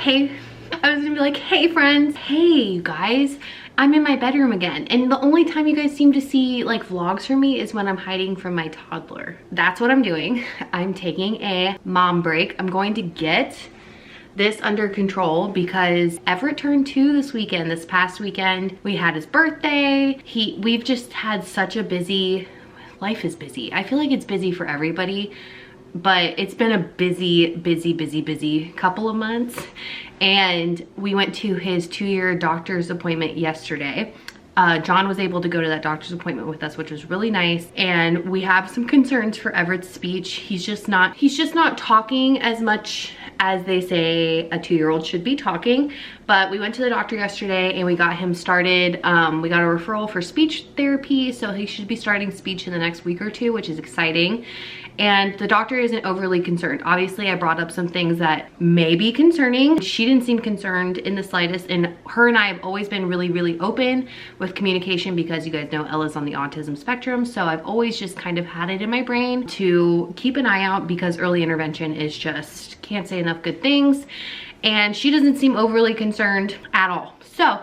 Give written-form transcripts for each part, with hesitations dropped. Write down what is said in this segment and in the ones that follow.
Hey, I was gonna be like, hey friends, hey you guys, I'm in my bedroom again. And the only time you guys seem to see like vlogs from me is when I'm hiding from my toddler. That's what I'm doing. I'm taking a mom break. I'm going to get this under control because Everett turned 2 this weekend. This past weekend, we had his birthday. We've just had such a busy, life is busy. I feel like it's busy for everybody, but it's been a busy couple of months. And we went to his 2-year doctor's appointment yesterday. John was able to go to that doctor's appointment with us, which was really nice. And we have some concerns for Everett's speech. He's just not talking as much as they say a 2-year-old should be talking. But we went to the doctor yesterday and we got him started. We got a referral for speech therapy, so he should be starting speech in the next week or 2, which is exciting. And the doctor isn't overly concerned. Obviously, I brought up some things that may be concerning. She didn't seem concerned in the slightest. And her and I have always been really open with communication because you guys know Ella's on the autism spectrum. So I've always just kind of had it in my brain to keep an eye out because early intervention is just, can't say enough good things. And she doesn't seem overly concerned at all. So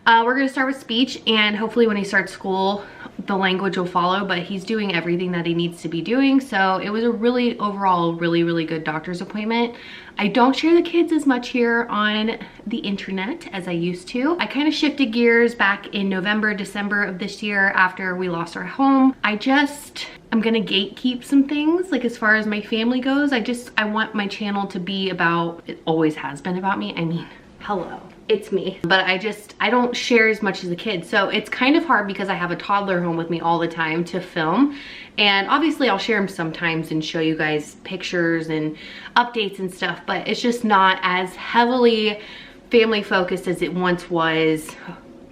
we're gonna start with speech, and hopefully when he starts school, the language will follow, but he's doing everything that he needs to be doing. So it was a really, overall, really good doctor's appointment. I don't share the kids as much here on the internet as I used to. I kind of shifted gears back in November, December of this year after we lost our home. I'm gonna gatekeep some things, like as far as my family goes. I want my channel to be about, it always has been about me. I mean, hello, it's me. But I don't share as much as the kids. So it's kind of hard because I have a toddler home with me all the time to film. And obviously I'll share them sometimes and show you guys pictures and updates and stuff, but it's just not as heavily family focused as it once was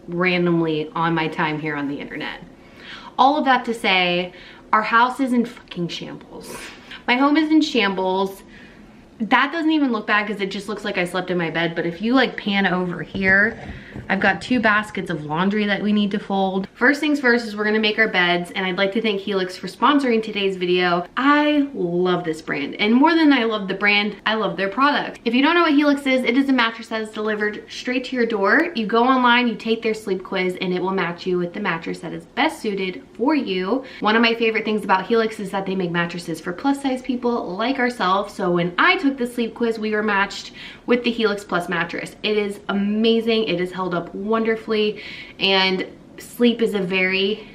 randomly on my time here on the internet. All of that to say, our house is in fucking shambles. My home is in shambles. That doesn't even look bad because it just looks like I slept in my bed. But if you like pan over here, I've got 2 baskets of laundry that we need to fold. First things first is we're gonna make our beds, and I'd like to thank Helix for sponsoring today's video. I love this brand, and more than I love the brand, I love their product. If you don't know what Helix is, it is a mattress that is delivered straight to your door. You go online, you take their sleep quiz, and it will match you with the mattress that is best suited for you. One of my favorite things about Helix is that they make mattresses for plus size people like ourselves. So when I took the sleep quiz, we were matched with the Helix Plus mattress. It is amazing. It has held up wonderfully, and sleep is a very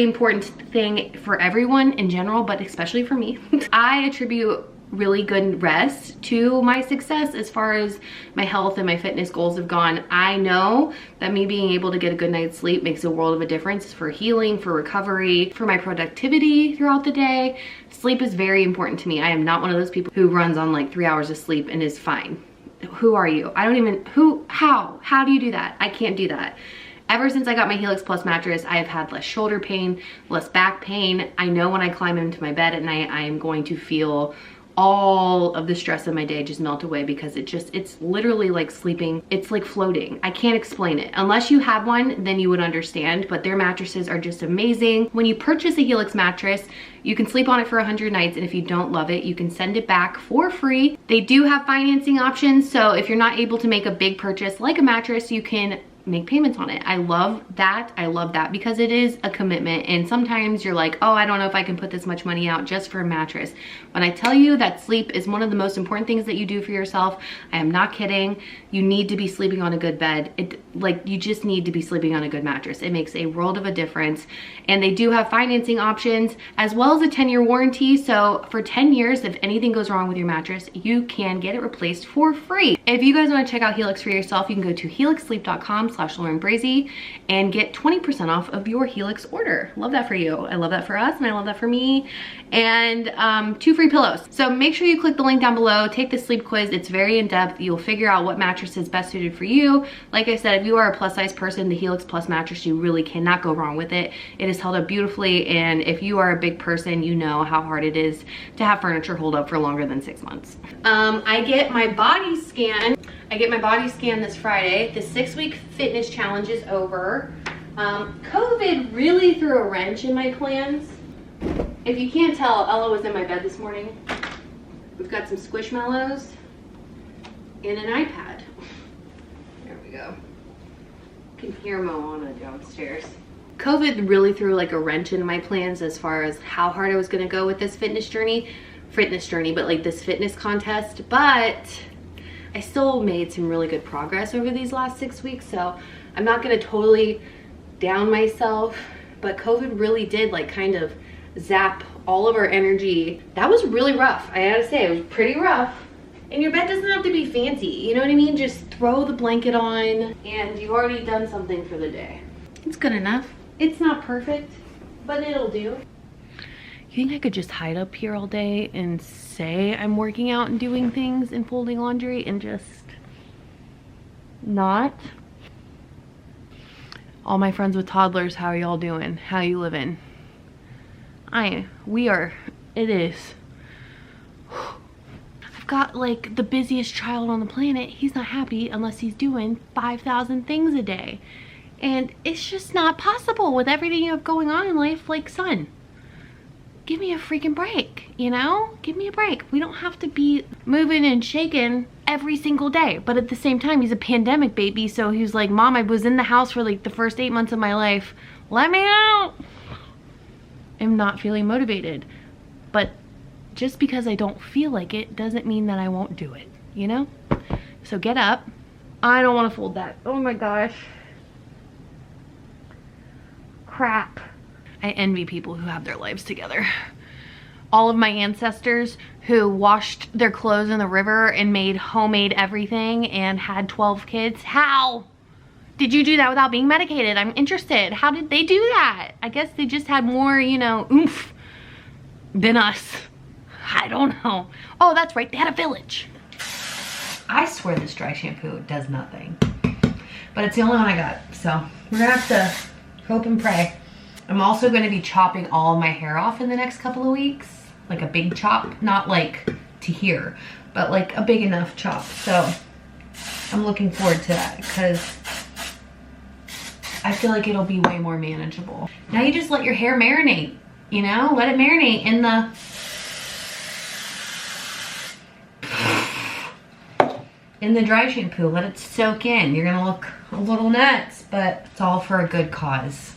important thing for everyone in general, but especially for me. I attribute really good rest to my success as far as my health and my fitness goals have gone. I know that me being able to get a good night's sleep makes a world of a difference for healing, for recovery, for my productivity throughout the day. Sleep is very important to me. I am not one of those people who runs on like 3 hours of sleep and is fine. Who are you? I don't even, how do you do that? I can't do that. Ever since I got my Helix Plus mattress, I have had less shoulder pain, less back pain. I know when I climb into my bed at night, I am going to feel all of the stress of my day just melt away because it's literally like sleeping. It's like floating. I can't explain it. Unless you have one, then you would understand, but their mattresses are just amazing. When you purchase a Helix mattress, you can sleep on it for 100 nights, and if you don't love it, you can send it back for free. They do have financing options, so if you're not able to make a big purchase like a mattress, you can make payments on it. I love that because it is a commitment, and sometimes you're like, oh, I don't know if I can put this much money out just for a mattress. When I tell you that sleep is one of the most important things that you do for yourself, I am not kidding. You need to be sleeping on a good bed. You just need to be sleeping on a good mattress. It makes a world of a difference. And they do have financing options as well as a 10-year warranty. So for 10 years, if anything goes wrong with your mattress, you can get it replaced for free. If you guys want to check out Helix for yourself, you can go to helixsleep.com/LaurenBrazee and get 20% off of your Helix order. Love that for you. I love that for us, and I love that for me. And 2 free pillows. So make sure you click the link down below, take the sleep quiz. It's very in-depth. You'll figure out what mattress is best suited for you. Like I said, if you are a plus size person, the Helix Plus mattress, you really cannot go wrong with it. It has held up beautifully, and if you are a big person, you know how hard it is to have furniture hold up for longer than 6 months. I get my body scan this Friday. The 6-week fitness challenge is over. COVID really threw a wrench in my plans. If you can't tell, Ella was in my bed this morning. We've got some Squishmallows and an iPad. go. You can hear Moana downstairs. COVID really threw like a wrench in my plans as far as how hard I was gonna go with this fitness journey, but like this fitness contest. But I still made some really good progress over these last 6 weeks, so I'm not gonna totally down myself. But COVID really did like kind of zap all of our energy. That was really rough. I gotta say, it was pretty rough. And your bed doesn't have to be fancy, you know what I mean? Just throw the blanket on and you've already done something for the day. It's good enough. It's not perfect, but it'll do. You think I could just hide up here all day and say I'm working out and doing things and folding laundry and just not? All my friends with toddlers, how are y'all doing? How you living? It is. I've got like the busiest child on the planet. He's not happy unless he's doing 5,000 things a day. And it's just not possible with everything you have going on in life. Like, son, give me a freaking break, you know? Give me a break. We don't have to be moving and shaking every single day. But at the same time, he's a pandemic baby. So he was like, Mom, I was in the house for like the first 8 months of my life. Let me out. I'm not feeling motivated. But just because I don't feel like it doesn't mean that I won't do it, you know? So get up. I don't want to fold that. Oh my gosh. Crap. I envy people who have their lives together. All of my ancestors who washed their clothes in the river and made homemade everything and had 12 kids. How did you do that without being medicated? I'm interested. How did they do that? I guess they just had more, you know, oomph than us. I don't know. Oh, that's right. They had a village. I swear this dry shampoo does nothing. But it's the only one I got. So we're gonna have to hope and pray. I'm also going to be chopping all of my hair off in the next couple of weeks. Like a big chop. Not like to here, but like a big enough chop. So I'm looking forward to that because I feel like it'll be way more manageable. Now you just let your hair marinate, you know? Let it marinate in the dry shampoo. Let it soak in. You're gonna look a little nuts, but it's all for a good cause.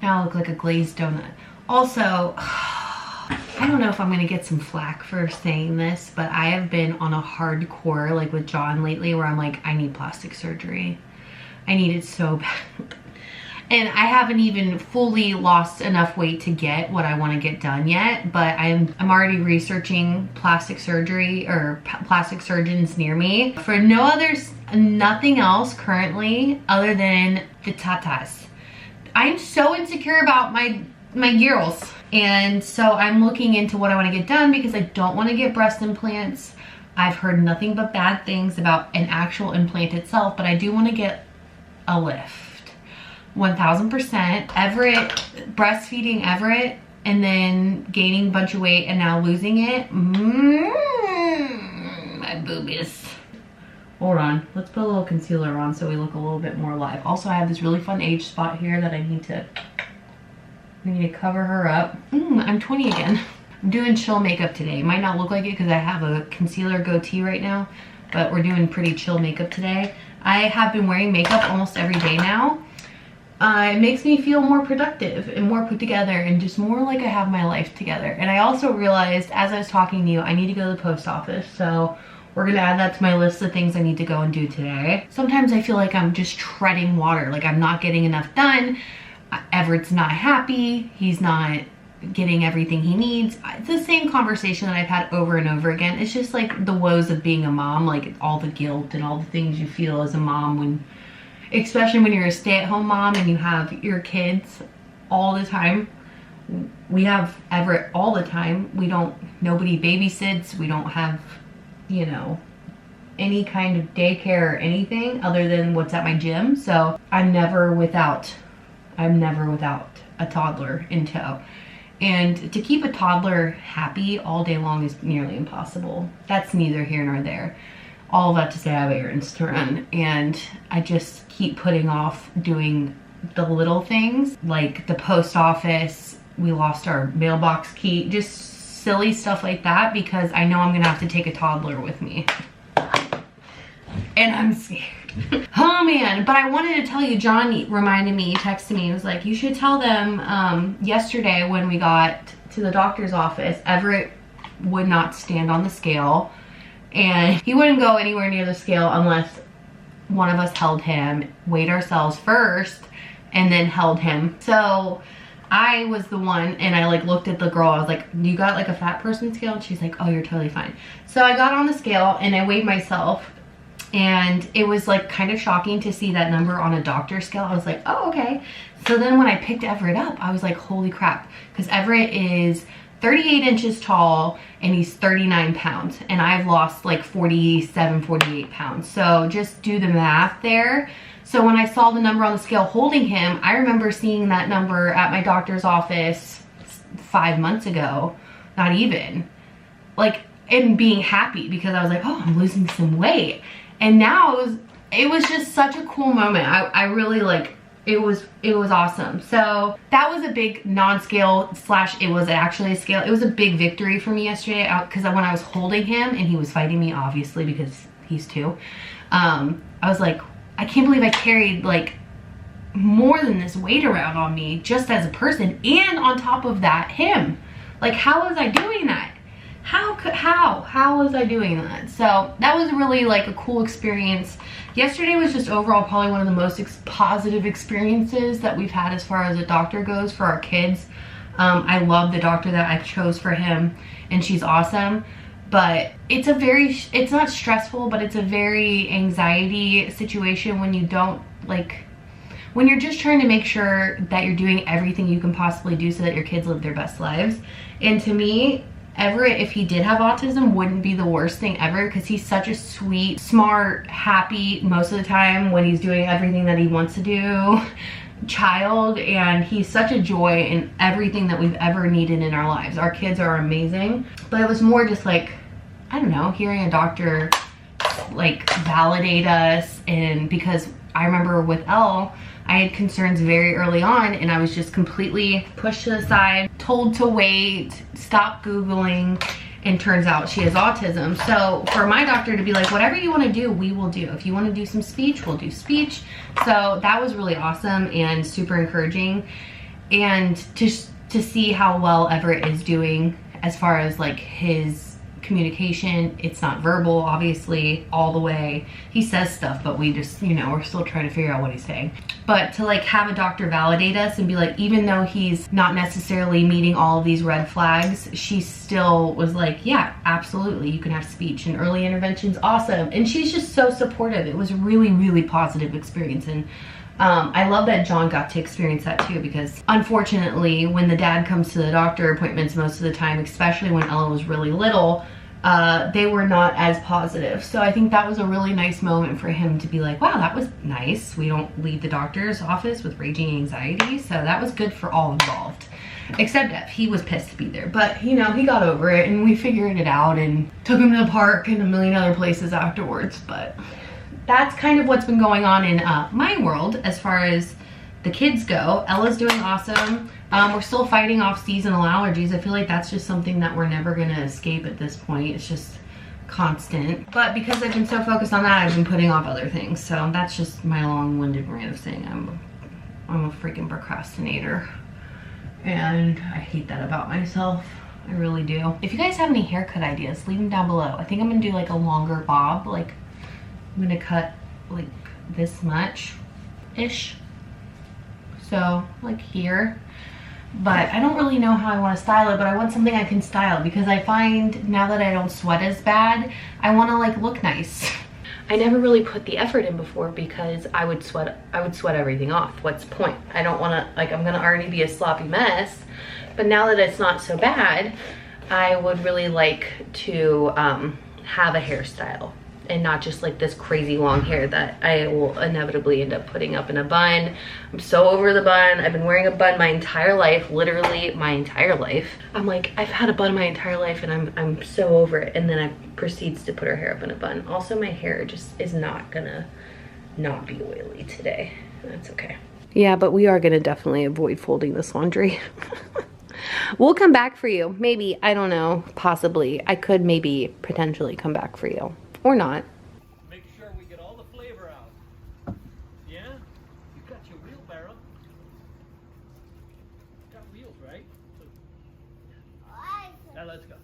Now I look like a glazed donut. Also, I don't know if I'm gonna get some flack for saying this, but I have been on a hardcore, like with John lately, where I'm like, I need plastic surgery. I need it so bad. And I haven't even fully lost enough weight to get what I want to get done yet, but I'm already researching plastic surgery or plastic surgeons near me for nothing else currently other than the tatas. I'm so insecure about my girls, and so I'm looking into what I want to get done because I don't want to get breast implants. I've heard nothing but bad things about an actual implant itself, but I do want to get a lift. 1000%. Everett, breastfeeding Everett, and then gaining a bunch of weight and now losing it. My boobies. Hold on, let's put a little concealer on so we look a little bit more alive. Also, I have this really fun age spot here that I need to cover her up. I'm 20 again. I'm doing chill makeup today. It might not look like it because I have a concealer goatee right now, but we're doing pretty chill makeup today. I have been wearing makeup almost every day now. It makes me feel more productive and more put together and just more like I have my life together. And I also realized as I was talking to you, I need to go to the post office. So we're gonna add that to my list of things I need to go and do today. Sometimes I feel like I'm just treading water, like I'm not getting enough done. Everett's not happy. He's not getting everything he needs. It's the same conversation that I've had over and over again. It's just like the woes of being a mom, like all the guilt and all the things you feel as a mom especially when you're a stay-at-home mom and you have your kids all the time. We have Everett all the time. Nobody babysits. We don't have, you know, any kind of daycare or anything other than what's at my gym. So I'm never without a toddler in tow. And to keep a toddler happy all day long is nearly impossible. That's neither here nor there. All of that to say, I have errands to run, and I just keep putting off doing the little things like the post office. We lost our mailbox key, just silly stuff like that, because I know I'm gonna have to take a toddler with me. and I'm scared. Oh man, but I wanted to tell you, John reminded me, texted me, he was like, you should tell them yesterday when we got to the doctor's office, Everett would not stand on the scale, and he wouldn't go anywhere near the scale unless one of us held him, weighed ourselves first, and then held him. So I was the one, and I like looked at the girl, I was like, you got like a fat person scale? And she's like, oh, you're totally fine. So I got on the scale and I weighed myself, and it was like kind of shocking to see that number on a doctor scale. I was like, oh, okay. So then when I picked Everett up, I was like, holy crap, because Everett is 38 inches tall and he's 39 pounds, and I've lost like 47, 48 pounds. So just do the math there. So when I saw the number on the scale holding him, I remember seeing that number at my doctor's office 5 months ago, not even, like, and being happy because I was like, oh, I'm losing some weight. And now it was just such a cool moment. I really like, it was awesome. So that was a big non-scale slash, it was actually a scale. It was a big victory for me yesterday because when I was holding him and he was fighting me, obviously, because he's 2, I was like, I can't believe I carried like more than this weight around on me just as a person, and on top of that, him. Like, how was I doing that? How was I doing that? So that was really like a cool experience. Yesterday was just overall probably one of the most positive experiences that we've had as far as a doctor goes for our kids. I love the doctor that I chose for him, and she's awesome. But it's not stressful, but it's a very anxiety situation when you don't, like, when you're just trying to make sure that you're doing everything you can possibly do so that your kids live their best lives. And to me, Everett, if he did have autism, wouldn't be the worst thing ever, because he's such a sweet, smart, happy, most of the time when he's doing everything that he wants to do, child, and he's such a joy in everything that we've ever needed in our lives. Our kids are amazing, but it was more just like, I don't know, hearing a doctor like validate us. And because I remember with Elle, I had concerns very early on, and I was just completely pushed to the side, told to wait, stop Googling, and turns out she has autism. So for my doctor to be like, whatever you want to do, we will do. If you want to do some speech, we'll do speech. So that was really awesome and super encouraging. And to see how well Everett is doing as far as like his communication, it's not verbal, obviously, all the way. He says stuff, but we just, you know, we're still trying to figure out what he's saying. But to like have a doctor validate us and be like, even though he's not necessarily meeting all of these red flags, she still was like, yeah, absolutely, you can have speech and early intervention's awesome. And she's just so supportive. It was really, really positive experience. And I love that John got to experience that too, because unfortunately when the dad comes to the doctor appointments most of the time, especially when Ella was really little, they were not as positive. So I think that was a really nice moment for him to be like, wow, that was nice. We don't leave the doctor's office with raging anxiety. So that was good for all involved. Except Ev, he was pissed to be there. But, you know, he got over it and we figured it out and took him to the park and a million other places afterwards. But that's kind of what's been going on in my world as far as the kids go. Ella's doing awesome. We're still fighting off seasonal allergies. I feel like that's just something that we're never gonna escape at this point. It's just constant. But because I've been so focused on that, I've been putting off other things. So that's just my long-winded rant of saying I'm a freaking procrastinator. And I hate that about myself. I really do. If you guys have any haircut ideas, leave them down below. I think I'm gonna do like a longer bob. Like I'm gonna cut like this much-ish. So like here. But I don't really know how I want to style it, but I want something I can style because I find now that I don't sweat as bad, I want to like look nice. I never really put the effort in before because I would sweat everything off. What's the point? I don't want to, like, I'm gonna already be a sloppy mess. But now that it's not so bad, I would really like to have a hairstyle and not just like this crazy long hair that I will inevitably end up putting up in a bun. I'm so over the bun. I've been wearing a bun my entire life, literally my entire life. I'm like, I've had a bun my entire life and I'm so over it. And then I proceeds to put her hair up in a bun. Also, my hair just is not gonna not be oily today. That's okay. Yeah, but we are gonna definitely avoid folding this laundry. We'll come back for you. Maybe, I don't know, possibly. I could maybe potentially come back for you. Or not. Make sure we get all heels, right? Now let's go.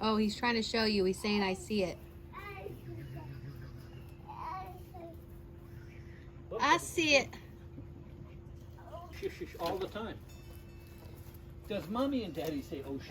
Oh, he's trying to show you. He's saying, I see it. I see it. Shush, shush, all the time. Does mommy and daddy say, oh, shush?